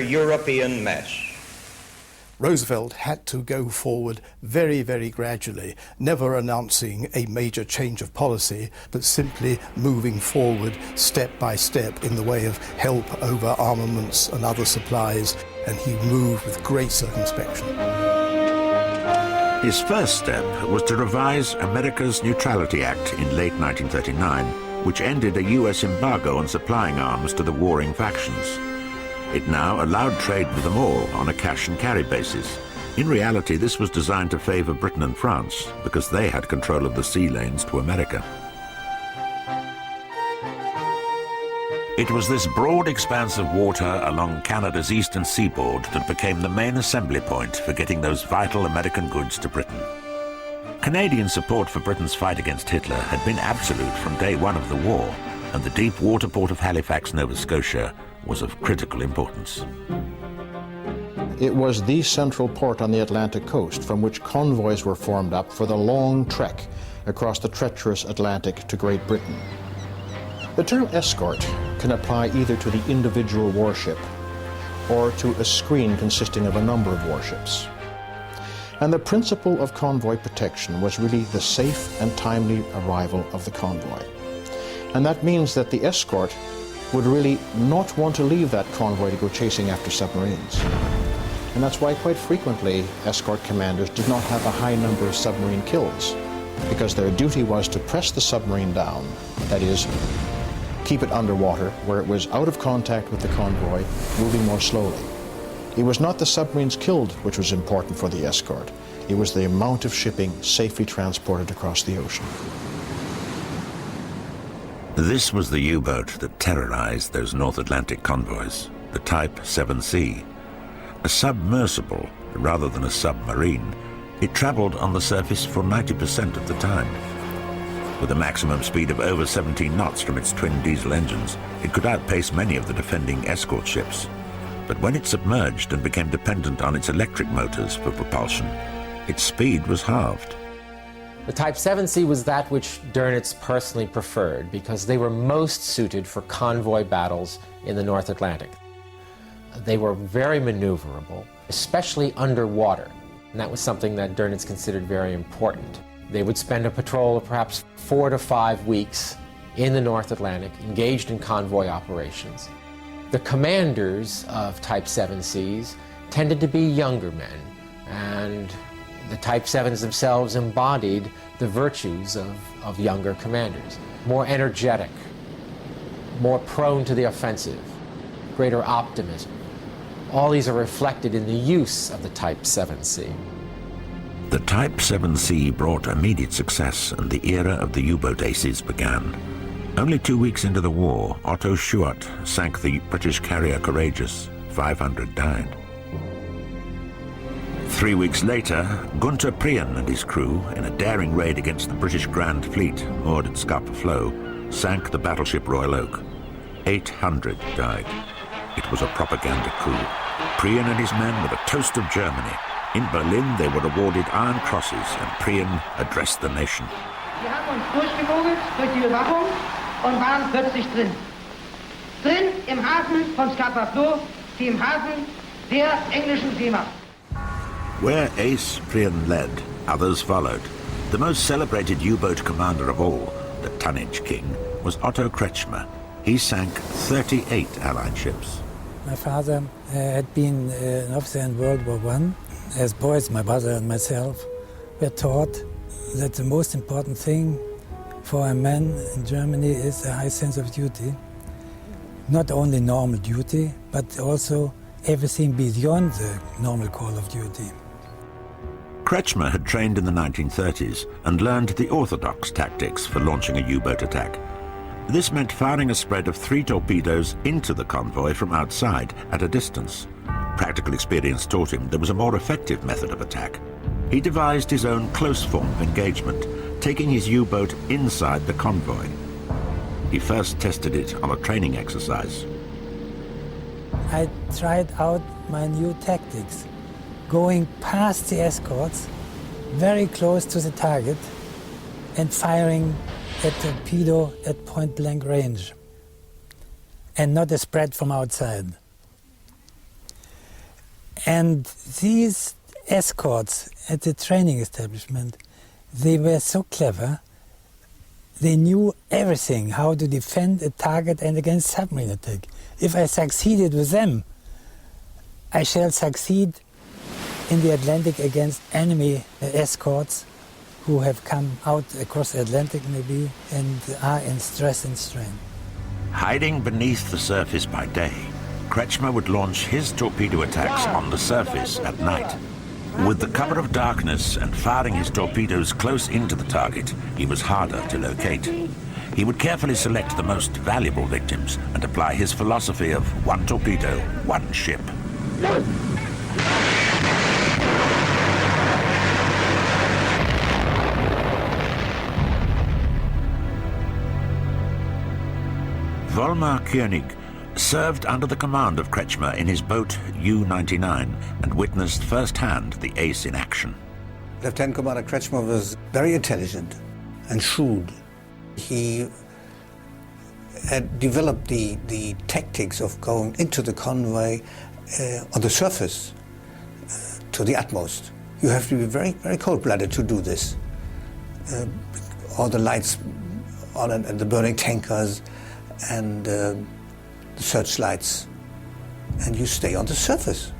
European mess. Roosevelt had to go forward very, very gradually, never announcing a major change of policy, but simply moving forward step by step in the way of help over armaments and other supplies, and he moved with great circumspection. His first step was to revise America's Neutrality Act in late 1939, which ended a US embargo on supplying arms to the warring factions. It now allowed trade with them all on a cash-and-carry basis. In reality, this was designed to favor Britain and France because they had control of the sea lanes to America. It was this broad expanse of water along Canada's eastern seaboard that became the main assembly point for getting those vital American goods to Britain. Canadian support for Britain's fight against Hitler had been absolute from day one of the war, and the deep water port of Halifax, Nova Scotia, was of critical importance. It was the central port on the Atlantic coast from which convoys were formed up for the long trek across the treacherous Atlantic to Great Britain. The term escort can apply either to the individual warship or to a screen consisting of a number of warships. And the principle of convoy protection was really the safe and timely arrival of the convoy. And that means that the escort would really not want to leave that convoy to go chasing after submarines. And that's why quite frequently escort commanders did not have a high number of submarine kills, because their duty was to press the submarine down, that is, keep it underwater where it was out of contact with the convoy, moving more slowly. It was not the submarines killed which was important for the escort. It was the amount of shipping safely transported across the ocean. This was the U-boat that terrorized those North Atlantic convoys, the Type 7C. A submersible rather than a submarine, it traveled on the surface for 90% of the time. With a maximum speed of over 17 knots from its twin diesel engines, it could outpace many of the defending escort ships. But when it submerged and became dependent on its electric motors for propulsion, its speed was halved. The Type 7C was that which Dönitz personally preferred because they were most suited for convoy battles in the North Atlantic. They were very maneuverable, especially underwater, and that was something that Dönitz considered very important. They would spend a patrol of perhaps 4 to 5 weeks in the North Atlantic, engaged in convoy operations. The commanders of Type 7Cs tended to be younger men, and the Type 7s themselves embodied the virtues of younger commanders. More energetic, more prone to the offensive, greater optimism. All these are reflected in the use of the Type 7C. The Type 7C brought immediate success, and the era of the U-boat aces began. Only 2 weeks into the war, Otto Schuart sank the British carrier Courageous. 500 died. 3 weeks later, Gunther Prien and his crew, in a daring raid against the British Grand Fleet moored at Scapa Flow, sank the battleship Royal Oak. 800 died. It was a propaganda coup. Prien and his men were the toast of Germany. In Berlin, they were awarded Iron Crosses, and Prien addressed the nation. Wir haben uns durchgemogelt durch die Überwachung und waren plötzlich drin. Drin im Hafen von Scapa Flow, wie im Hafen der englischen Seemacht. Where Ace Prien led, others followed. The most celebrated U-boat commander of all, the tonnage king, was Otto Kretschmer. He sank 38 Allied ships. My father had been an officer in World War I. As boys, my brother and myself were taught that the most important thing for a man in Germany is a high sense of duty. Not only normal duty, but also everything beyond the normal call of duty. Kretschmer had trained in the 1930s and learned the orthodox tactics for launching a U-boat attack. This meant firing a spread of 3 torpedoes into the convoy from outside at a distance. Practical experience taught him there was a more effective method of attack. He devised his own close form of engagement, taking his U-boat inside the convoy. He first tested it on a training exercise. I tried out my new tactics, going past the escorts, very close to the target, and firing a torpedo at point-blank range, and not a spread from outside. And these escorts at the training establishment, they were so clever. They knew everything, how to defend a target and against submarine attack. If I succeeded with them, I shall succeed in the Atlantic against enemy escorts who have come out across the Atlantic maybe and are in stress and strain. Hiding beneath the surface by day, Kretschmer would launch his torpedo attacks on the surface at night. With the cover of darkness and firing his torpedoes close into the target, he was harder to locate. He would carefully select the most valuable victims and apply his philosophy of one torpedo, one ship. Volmar Koenig served under the command of Kretschmer in his boat U-99 and witnessed firsthand the ace in action. Lieutenant Commander Kretschmer was very intelligent and shrewd. He had developed the tactics of going into the convoy on the surface to the utmost. You have to be very, very cold-blooded to do this. All the lights on and the burning tankers and the searchlights, and you stay on the surface.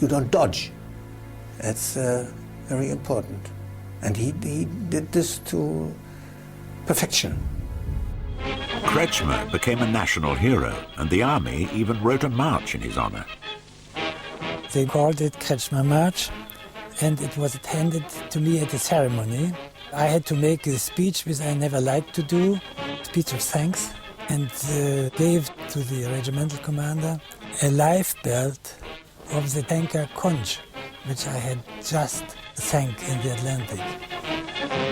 You don't dodge. That's very important. And he did this to perfection. Kretschmer became a national hero, and the army even wrote a march in his honor. They called it Kretschmer March, and it was handed to me at the ceremony. I had to make a speech, which I never liked to do, speech of thanks, and gave to the regimental commander a life belt of the tanker Conch, which I had just sank in the Atlantic.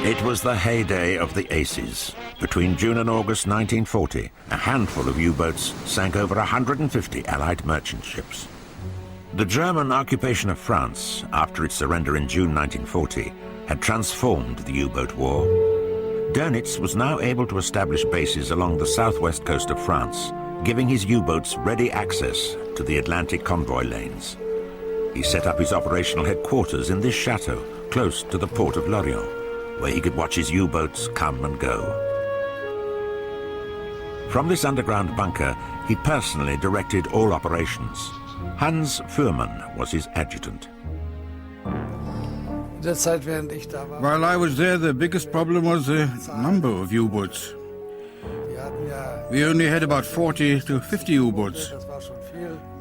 It was the heyday of the aces. Between June and August 1940, a handful of U-boats sank over 150 Allied merchant ships. The German occupation of France, after its surrender in June 1940, had transformed the U-boat war. Dönitz was now able to establish bases along the southwest coast of France, giving his U-boats ready access to the Atlantic convoy lanes. He set up his operational headquarters in this chateau, close to the port of Lorient, where he could watch his U-boats come and go. From this underground bunker, he personally directed all operations. Hans Fuhrmann was his adjutant. While I was there, the biggest problem was the number of U-boats. We only had about 40 to 50 U-boats.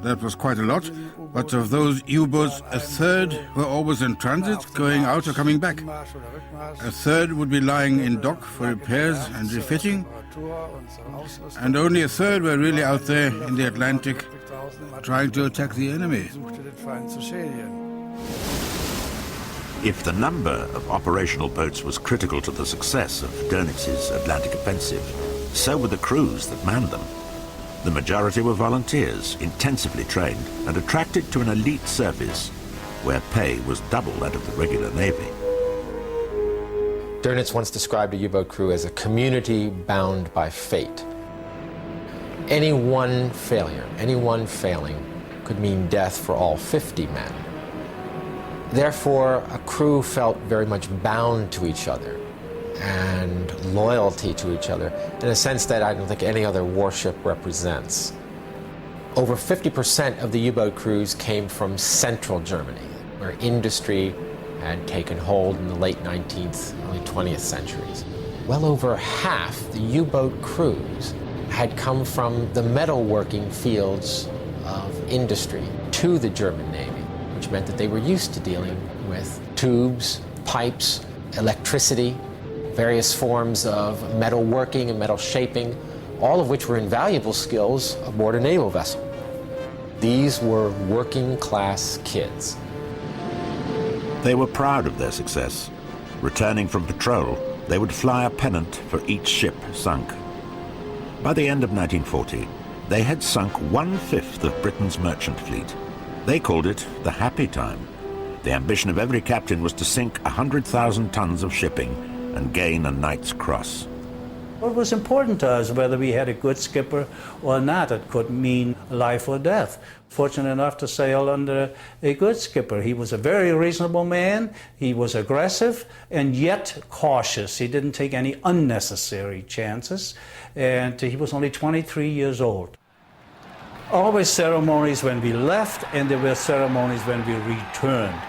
That was quite a lot, but of those U-boats, a third were always in transit, going out or coming back. A third would be lying in dock for repairs and refitting, and only a third were really out there in the Atlantic, trying to attack the enemy. If the number of operational boats was critical to the success of Dönitz's Atlantic offensive, so were the crews that manned them. The majority were volunteers, intensively trained and attracted to an elite service where pay was double that of the regular Navy. Dönitz once described a U-boat crew as a community bound by fate. Any one failure, any one failing could mean death for all 50 men. Therefore, a crew felt very much bound to each other and loyalty to each other in a sense that I don't think any other warship represents. Over 50% of the U-boat crews came from central Germany, where industry had taken hold in the late 19th, early 20th centuries. Well over half the U-boat crews had come from the metalworking fields of industry to the German Navy, which meant that they were used to dealing with tubes, pipes, electricity, various forms of metal working and metal shaping, all of which were invaluable skills aboard a naval vessel. These were working class kids. They were proud of their success. Returning from patrol, they would fly a pennant for each ship sunk. By the end of 1940, they had sunk 1/5 of Britain's merchant fleet. They called it the happy time. The ambition of every captain was to sink 100,000 tons of shipping and gain a Knight's Cross. What was important to us, whether we had a good skipper or not, it could mean life or death. Fortunate enough to sail under a good skipper. He was a very reasonable man. He was aggressive and yet cautious. He didn't take any unnecessary chances, and he was only 23 years old. Always ceremonies when we left, and there were ceremonies when we returned.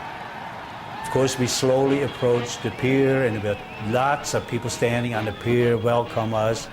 Of course, we slowly approached the pier, and there were lots of people standing on the pier welcome us.